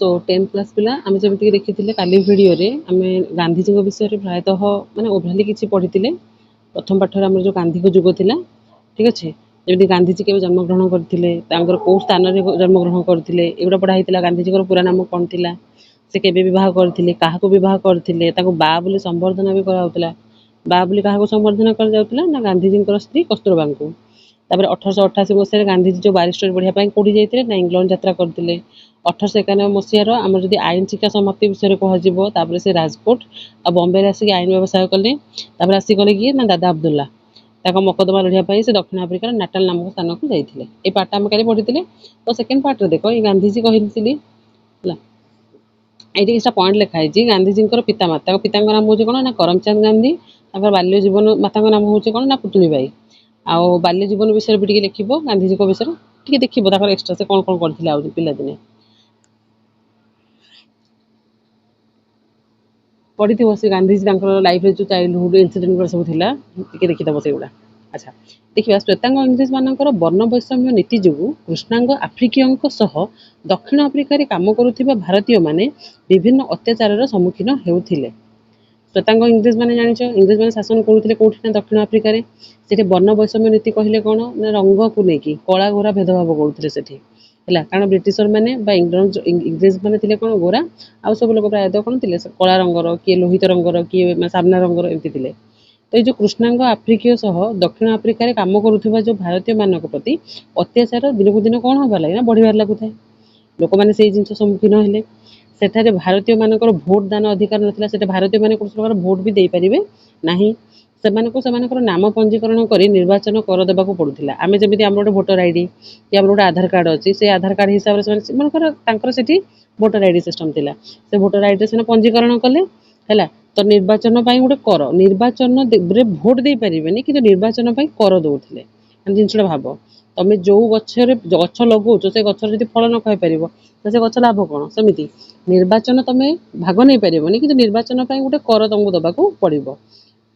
सो 10th class पिला आम जमीक देखी काली भिडियो आम गांधीजी विषय प्रायतः माने ओभराली किसी पढ़ी प्रथम पाठर आम जो गांधी को जुग थिला ठीक अच्छे जमी गांधीजी के जन्मग्रहण करते कौ स्थान में जन्मग्रहण करते एगुड़ा पढ़ाई गांधीजी पूरा नाम कौन थिला से केबे विवाह करते क्या विवाह करते बा बोली संबर्धना भी कराला बा बोली क्या संबर्धना कर ना गांधीजी स्त्री कस्तूरबा को तापर 1888 मसीह गांधीजी जो बारिस्टर पढ़ाई कौटी जाते ना इंग्लैंड यात्रा करते 1891 मसीहार आम जब आईन शिक्षा समाप्ति विषय कहर से राजकोट आ बॉम्बे आसिक आईन व्यवसाय कले आसिकले किए ना दादा अब्दुल्ला मकदमा लड़ाई से दक्षिण आफ्रिकार नाटाल नामक स्थान को जाते ये पार्ट आम कल पढ़ी तो सेकेंड पार्ट देख ये गांधीजी कहली ये किसी पॉइंट लिखाई गांधीजी पितामाता पिता नाम हूँ कौन ना करमचंद गांधी बाल्य जीवन माता नाम हूँ कौन ना पुतली बाई आउ बाल्य जीवन विषय भी लिख गांधीजी विषय टी देखो एक्सट्रा से कौन कौन करते पिलादिने पढ़ी से गांधीजी लाइफ जो चाइल्डहुड इनसीडेंट सब थी देखीद से गुड़ा अच्छा देखिए श्वेतांग इंग्रेज मानकर वर्ण वैषम्य नीति जो कृष्णांग आफ्रिकीयों दक्षिण आफ्रिकार काम करुवा भारतीय माने विभिन्न अत्याचार सम्मुखीन होते श्वेतांग इंग्रेज मैंने जाच इंग्रेज मैंने शासन करुले कौटी ना दक्षिण आफ्रिकार से वर्ण वैषम्य नीति कहले कौन ना रंग को लेकिन कला गोरा भेदभाव करुले है कारण ब्रिटिशर मैंने इंग्रेज मैंने कौन गोरा आउ सब लोग प्रायतः कौन थे कला रंगर किए लोहित रंगर किए सामना रंगर एमती थे तो ये कृष्णांग आफ्रिकीय दक्षिण आफ्रिकार काम करुवा जो भारतीय मानक प्रति अत्याचार दिन को दिन कौन होबार लगे ना बढ़िबार लगुए लोक मैंने से जिन सम्मुखीन हेले सेठारे भारतीय मानकर भोट दान अधिकार नथिला सेटा भारतीय माने कोन प्रकार भोट भी दे परिबे नाही सेमानकर नाम पंजीकरण कर निर्वाचन कर देबाकू पड़ुथिला आमे जेमिति हमर गोटे भोटर आईडी या हमर गोटे आधार कार्ड अछि से आधार कार्ड हिसाब से सेमानकर तांकर सेठी भोटर आईडी सिस्टम थिला से भोटर आईडी से पंजीकरण कले हैला तो निर्वाचन पाई गोटे कर निर्वाचन रे भोट दे परिबेनी किंतु निर्वाचन पाई कर दउथिले जिनसटा भाव तमे जो गछ लगौच से गछर जदि फल न खाई परिबो तो से गछ लाभ कौन सेमिति निर्वाचन तुम भाग नहीं पारबनी कि निर्वाचन गोटे कर तुमको दबाक पड़ो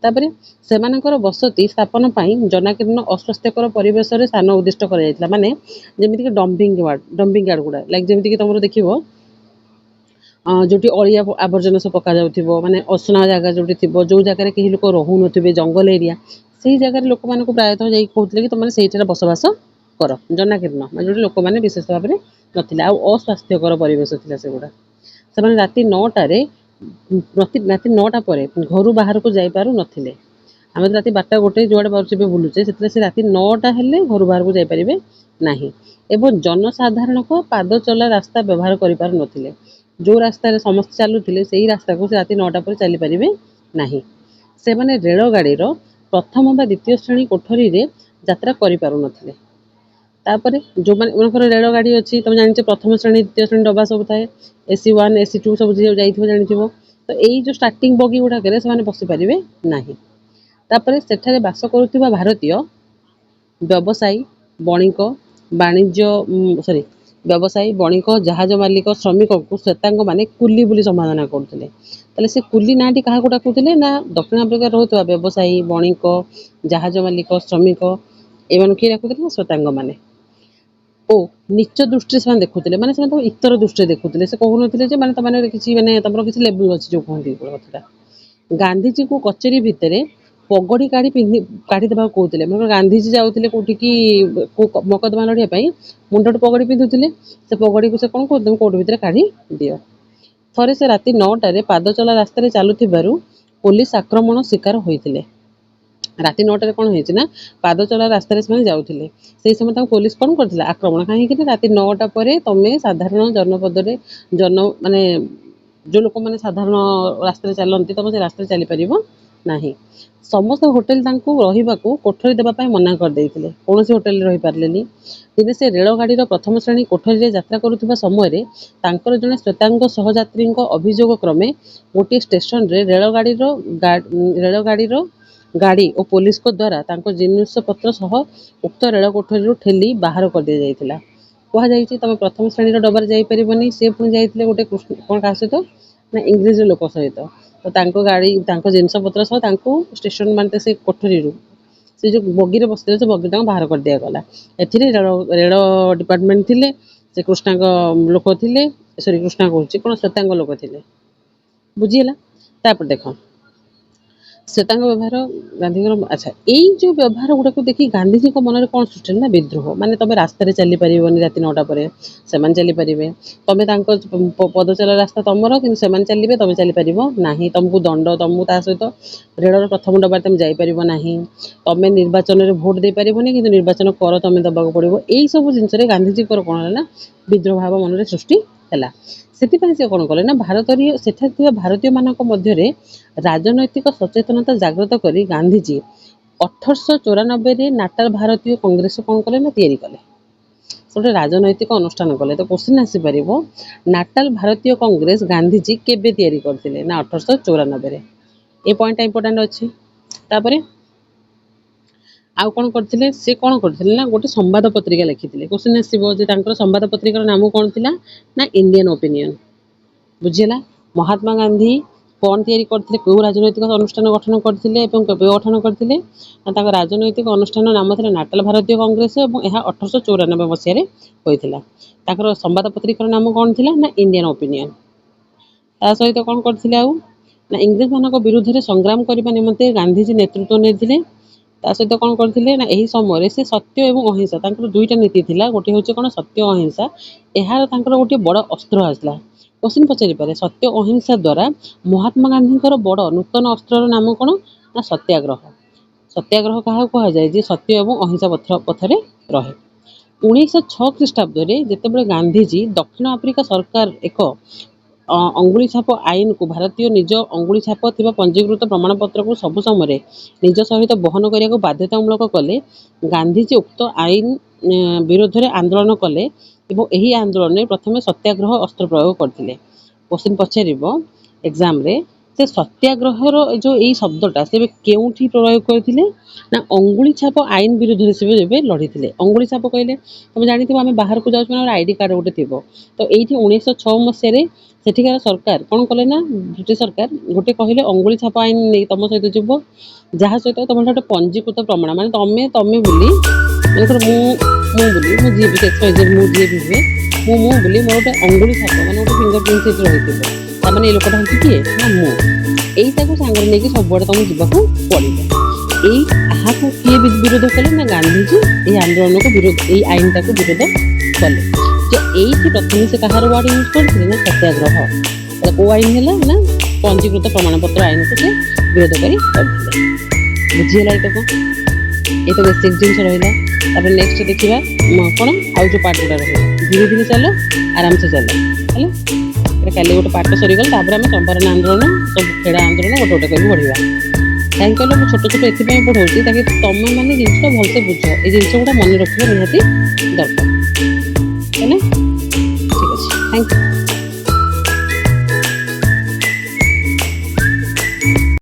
तापर सेमानकर बसति स्थापन जनाकीर्ण अस्वास्थ्यकर परिवेश में स्थान उद्दिष्ट कर माने जमीक डंपिंग यार्ड गुड़ा लाइक जमीक तुम देखो जो अलिया आवर्जन सब पका जाऊ माने असना जगह जो थी जो जगह कहीं लोक रहू थे जंगल एरिया से जगह लोक मानक प्रायतः जाइए कहते कि तुमने से बसवास कर जनाकीर्ण जो लोक मैंने विशेष भाव में नाला अस्वास्थ्यकर परिवेश था से गुड़ा से राति 9टारे राति 9टा पर घर बाहर को जापार नथिले आम राति 12टा गोटे जुआड़े बारे बुलूचे से राति 9टा हेले घर बाहर को जापारे ना एवं जनसाधारण को पाद चला रास्ता व्यवहार कर पार नथिले जो रास्तार समस्त चलुते से रास्ता को राति 9टा पर चली पारे ना से मैंने रेल गाड़ी प्रथम बा द्वितीय श्रेणी कोठरी रे यात्रा करि पारु नथिले तापर जो मानकर रेल गाड़ी अच्छी तुम जान प्रथम श्रेणी द्वितीय श्रेणी डब्बा सब थाए AC1 AC2 सब जान तो यही जो स्टार्टिंग बगी गुड़ाक से बसी पारे ना तापर सेठारे बास करुवा भारतीय व्यवसायी बणिक वाणिज्य सॉरी व्यवसायी बणिक जहाज मालिक श्रमिक को श्वेतांग माने कुली बोली संबोधन करते से कुली नाटी क्या डाकुले ना दक्षिण आफ्रिकार रोकवा व्यवसायी बणिक जहाज मालिक श्रमिक एम किए डाकुले श्वेतांग माने ओ नीच दृष्टि से देखुले माने इतर दृष्टि देखुले से कहते माने तुम किसी माने तुम किसी लेवल अच्छी जो कहते कथा गांधीजी को कचेरी भितर पगड़ी काढ़ी काढ़ी देवा कहते मतलब गांधीजी जाते कौटी की मकदमा लड़ाई मुंड पगड़ी पिंधुले से पगड़ी को से कौन कहते कौट भितर काढ़ी दियो थे से राति 9टारे पाद चला रास्तार चलुवर पुलिस आक्रमण शिकार होते राति 9टारे कौन होना पाद चला रास्तार से जाते से समय पुलिस कौन करता आक्रमण कहीं राति 9टा पर तुम साधारण जनपद जन माने जो लोक मैंने साधारण रास्ता चलती तुम से रास्ता चली पार ना समस्त होटेल रहा कोठरी देवाई मना करदे कौन होटेल रही पारे दिने से रेल गाड़ी प्रथम श्रेणी कोठरी यात्रा करुवा समय जड़े श्वेतांग सहयात्री अभियोग क्रमे गोटे स्टेशन रे रेल गाड़ी गाड़ी और पुलिस को द्वारा जिनिस पत्र सह उक्त रेल कोठरी ठेली बाहर कर दी जाइथिला कहुई तुम प्रथम श्रेणी डबार जापरबनी से पुणी जाते गोटे कृष्ण कौन क्या सहित ना इंग्रेज लोक सहित तो गाड़ी जिनस पत्र सह स्टेशन मानते से कोठरी से जो बगी बसते से बगी बाहर कर दिगला रेल डिपार्टमेंट थे से कृष्णांग लोक थे ସରି କୃଷ୍ଣା କହୁଛି କ'ଣ ଶ୍ଵେତାଙ୍ଗ ଲୋକ ଥିଲେ, ବୁଝିହେଲା। ତାପରେ ଦେଖ ଶ୍ଵେତାଙ୍ଗ ବ୍ୟବହାର ଗାନ୍ଧୀଙ୍କର, ଆଚ୍ଛା ଏଇ ଯୋଉ ବ୍ୟବହାର ଗୁଡାକୁ ଦେଖି ଗାନ୍ଧୀଜୀଙ୍କ ମନରେ କ'ଣ ସୃଷ୍ଟି ହେଲା ନା ବିଦ୍ରୋହ। ମାନେ ତମେ ରାସ୍ତାରେ ଚାଲିପାରିବନି ରାତି 9ଟା ପରେ, ସେମାନେ ଚାଲିପାରିବେ। ତମେ ତାଙ୍କ ପଦଚାଲ ରାସ୍ତା ତମର, କିନ୍ତୁ ସେମାନେ ଚାଲିବେ ତମେ ଚାଲିପାରିବ ନାହିଁ। ତମକୁ ଦଣ୍ଡ, ତମକୁ ତା ସହିତ ରେଳର ପ୍ରଥମ ଡବାରେ ତମେ ଯାଇପାରିବ ନାହିଁ। ତମେ ନିର୍ବାଚନରେ ଭୋଟ ଦେଇପାରିବନି, କିନ୍ତୁ ନିର୍ବାଚନ କର ତମେ ଦେବାକୁ ପଡ଼ିବ। ଏଇ ସବୁ ଜିନିଷରେ ଗାନ୍ଧୀଜୀଙ୍କର କ'ଣ ହେଲା ନା ବିଦ୍ରୋହ ଭାବ ମନରେ ସୃଷ୍ଟି ହେଲା। ସେଥିପାଇଁ ସେ କ'ଣ କଲେ ନା ସେଠାରେ ଥିବା ଭାରତୀୟମାନଙ୍କ ମଧ୍ୟରେ ରାଜନୈତିକ ସଚେତନତା ଜାଗ୍ରତ କରି ଗାନ୍ଧୀଜୀ 1894ରେ ନାଟାଲ ଭାରତୀୟ କଂଗ୍ରେସ କ'ଣ କଲେ ନା ତିଆରି କଲେ। ଗୋଟେ ରାଜନୈତିକ ଅନୁଷ୍ଠାନ କଲେ। ତ କ୍ୱେଶ୍ଚିନ୍ ଆସିପାରିବ ନାଟାଲ ଭାରତୀୟ କଂଗ୍ରେସ ଗାନ୍ଧୀଜୀ କେବେ ତିଆରି କରିଥିଲେ ନା 1894ରେ। ଏ ପଏଣ୍ଟଟା ଇମ୍ପୋର୍ଟାଣ୍ଟ ଅଛି। ତାପରେ ଆଉ କ'ଣ କରିଥିଲେ, ସେ କ'ଣ କରିଥିଲେ ନା ଗୋଟେ ସମ୍ବାଦ ପତ୍ରିକା ଲେଖିଥିଲେ। କ୍ୱେଶ୍ଚିନ୍ ଆସିବ ଯେ ତାଙ୍କର ସମ୍ବାଦ ପତ୍ରିକାର ନାମ କ'ଣ ଥିଲା ନା ଇଣ୍ଡିଆନ୍ ଓପିନିଅନ୍, ବୁଝିହେଲା। ମହାତ୍ମା ଗାନ୍ଧୀ କ'ଣ ତିଆରି କରିଥିଲେ, କେଉଁ ରାଜନୈତିକ ଅନୁଷ୍ଠାନ ଗଠନ କରିଥିଲେ ଏବଂ କେବେ ଗଠନ କରିଥିଲେ ନା ତାଙ୍କ ରାଜନୈତିକ ଅନୁଷ୍ଠାନ ନାମ ଥିଲା ନାଟାଲ ଭାରତୀୟ କଂଗ୍ରେସ ଏବଂ ଏହା 1894 ମସିହାରେ ହୋଇଥିଲା। ତାଙ୍କର ସମ୍ବାଦ ପତ୍ରିକାର ନାମ କ'ଣ ଥିଲା ନା ଇଣ୍ଡିଆନ୍ ଓପିନିଅନ୍। ତା ସହିତ କ'ଣ କରିଥିଲେ ଆଉ ନା ଇଂରେଜମାନଙ୍କ ବିରୁଦ୍ଧରେ ସଂଗ୍ରାମ କରିବା ନିମନ୍ତେ ଗାନ୍ଧୀଜୀ ନେତୃତ୍ୱ ନେଇଥିଲେ। ତା ସହିତ କ'ଣ କରିଥିଲେ ନା ଏହି ସମୟରେ ସେ ସତ୍ୟ ଏବଂ ଅହିଂସା, ତାଙ୍କର ଦୁଇଟା ନୀତି ଥିଲା। ଗୋଟିଏ ହେଉଛି କ'ଣ ସତ୍ୟ ଅହିଂସା, ଏହାର ତାଙ୍କର ଗୋଟିଏ ବଡ଼ ଅସ୍ତ୍ର ଆସିଲା। କ୍ୱେଶ୍ଚିନ୍ ପଚାରିପାରେ ସତ୍ୟ ଅହିଂସା ଦ୍ୱାରା ମହାତ୍ମା ଗାନ୍ଧୀଙ୍କର ବଡ଼ ନୂତନ ଅସ୍ତ୍ରର ନାମ କ'ଣ ନା ସତ୍ୟାଗ୍ରହ। ସତ୍ୟାଗ୍ରହ କାହାକୁ କୁହାଯାଏ ଯେ ସତ୍ୟ ଏବଂ ଅହିଂସା ପଥରେ ରହେ। 1906 ଖ୍ରୀଷ୍ଟାବ୍ଦରେ ଯେତେବେଳେ ଗାନ୍ଧୀଜୀ ଦକ୍ଷିଣ ଆଫ୍ରିକା ସରକାର ଏକ ଅଙ୍ଗୁଳି ଛାପ ଆଇନକୁ ଭାରତୀୟ ନିଜ ଅଙ୍ଗୁଳି ଛାପ ଥିବା ପଞ୍ଜୀକୃତ ପ୍ରମାଣପତ୍ରକୁ ସବୁ ସମୟରେ ନିଜ ସହିତ ବହନ କରିବାକୁ ବାଧ୍ୟତାମୂଳକ କଲେ, ଗାନ୍ଧୀଜୀ ଉକ୍ତ ଆଇନ ବିରୋଧରେ ଆନ୍ଦୋଳନ କଲେ ଏବଂ ଏହି ଆନ୍ଦୋଳନରେ ପ୍ରଥମେ ସତ୍ୟାଗ୍ରହ ଅସ୍ତ୍ର ପ୍ରୟୋଗ କରିଥିଲେ। କ୍ୱେଶ୍ଚିନ୍ ପଚାରିବ ଏକ୍ଜାମ୍ରେ ସେ ସତ୍ୟାଗ୍ରହର ଯେଉଁ ଏଇ ଶବ୍ଦଟା ସେ କେଉଁଠି ପ୍ରୟୋଗ କରିଥିଲେ ନା ଅଙ୍ଗୁଳି ଛାପ ଆଇନ ବିରୋଧରେ ସେ ଏବେ ଲଢ଼ିଥିଲେ। ଅଙ୍ଗୁଳି ଛାପ କହିଲେ ତମେ ଜାଣିଥିବ, ଆମେ ବାହାରକୁ ଯାଉଛୁ ମାନେ ଆଇଡି କାର୍ଡ଼ ଗୋଟେ ଥିବ। ତ ଏଇଠି 1906 ମସିହାରେ ସେଠିକାର ସରକାର କ'ଣ କଲେ ନା ବ୍ରିଟିଶ ସରକାର ଗୋଟେ କହିଲେ ଅଙ୍ଗୁଳି ଛାପ ଆଇନ ନେଇ ତମ ସହିତ ଯିବ, ଯାହା ସହିତ ତମର ଗୋଟେ ପଞ୍ଜୀକୃତ ପ୍ରମାଣ, ମାନେ ତମେ ବୋଲି ମନେକର ମୁଁ ଯିଏ ବି ମୁଁ ଯିଏ ବି ହୁଏ ମୁଁ ବୋଲି ମୋର ଗୋଟେ ଅଙ୍ଗୁଳି ଛାପ ମାନେ ଗୋଟେ ଫିଙ୍ଗର ପ୍ରିଣ୍ଟ ସେଠି ରହିଥିବ। ତାମାନେ ଏଇ ଲୋକଟା ହେଉଛି କିଏ ନା ମୁଁ। ଏଇଟାକୁ ସାଙ୍ଗରେ ନେଇକି ସବୁଆଡ଼େ ତମକୁ ଯିବାକୁ ପଡ଼ିବ। ଏହାକୁ କିଏ ବିରୋଧ କଲେ ନା ଗାନ୍ଧୀଜୀ ଏଇ ଆନ୍ଦୋଳନକୁ ଏଇ ଆଇନଟାକୁ ବିରୋଧ କଲେ। ଯେ ଏଇଠି ପ୍ରଥମେ ସେ କାହାର ୱାର୍ଡ ୟୁଜ୍ କରିଥିଲେ ନା ସତ୍ୟାଗ୍ରହ। କେଉଁ ଆଇନ ହେଲା ନା ପଞ୍ଜୀକୃତ ପ୍ରମାଣପତ୍ର ଆଇନକୁ ସେ ବିରୋଧ କରି କରିଥିଲେ। ବୁଝିହେଲା ଏଇଟାକୁ, ଏ ତ ବେସିକ୍ ଜିନିଷ ରହିଲା। ତାପରେ ନେକ୍ସଟ ଦେଖିବା କ'ଣ ଆଉ ଯେଉଁ ପାର୍ଟ ଗୁଡ଼ା ରହିଲା। ଧୀରେ ଧୀରେ ଚାଲ, ଆରାମସେ ଚାଲ ହେଲା। ଏଇଟା କାଲି ଗୋଟେ ପାର୍ଟ ସରିଗଲା, ତାପରେ ଆମେ ଚମ୍ପାରଣ ଆନ୍ଦୋଳନ ସବୁ ଖେଡ଼ା ଆନ୍ଦୋଳନ ଗୋଟେ ଗୋଟେ କରିକି ପଢ଼ିବା। କାହିଁକି କହିଲ ମୁଁ ଛୋଟ ଛୋଟ ଏଥିପାଇଁ ପଢ଼ାଉଛି ତାକି ତମେମାନେ ଜିନିଷଟା ଭଲସେ ବୁଝ। ଏଇ ଜିନିଷ ଗୁଡ଼ା ମନେ ରଖିବା ନିହାତି ଦରକାର ହେଲା।